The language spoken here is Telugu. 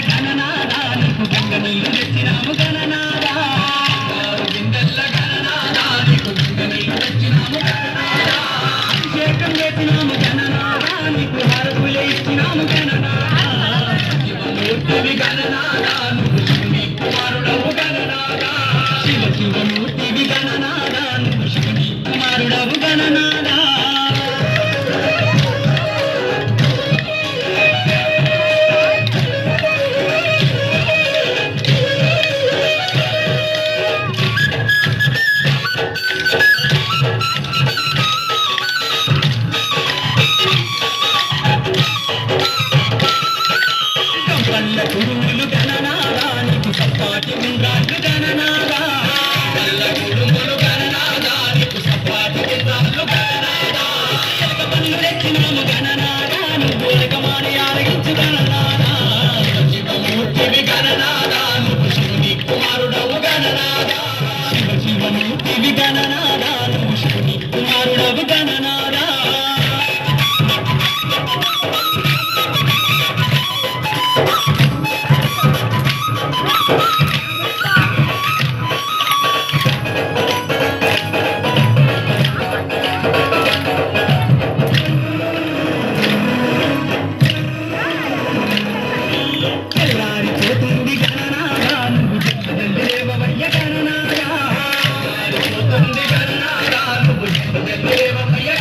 గణనాదా నీకు గంగ నీళ్ళు తెచ్చినాము గణనాదా బిందెల్ల గణనాదా నీకు గంగ నీళ్ళు తెచ్చినాము గణనాదా అభిషేకం చేసినాము గణనాదా నీకు హారతులే ఇచ్చినాము గణనాదా శివమూర్తివి గణనాదా నువ్వు శివుని కుమారుడవు గణనాదా శివమూర్తివి గణనాదా నువ్వు శివుని కుమారుడవు గణనాదా కుడుములు గణనాదా నీకు సప్పాటి ఉండ్రాళ్ళు గణనాదా కళ్ళ కుడుములు గణనాదా నీకు సప్పాటి ఉండ్రాళ్ళు గణనాదా ఎలక పనులు తెచ్చినాము గణనాదా నువ్వు ఎలకమాని ఆరగించు గణనాదా శివమూర్తివి గణనాదా నువ్వు శివుని కుమారుడవు గణనాదా శివమూర్తివి గణనాదా నువ్వు శివుని కుమారుడవు గణనాదా తెల్లారిపోతుంది గణనాదా నువ్వు జల్లేవయ్య గణనాదా తెల్లారిపోతుంది గణనాదా నువ్వు జల్లేవయ్య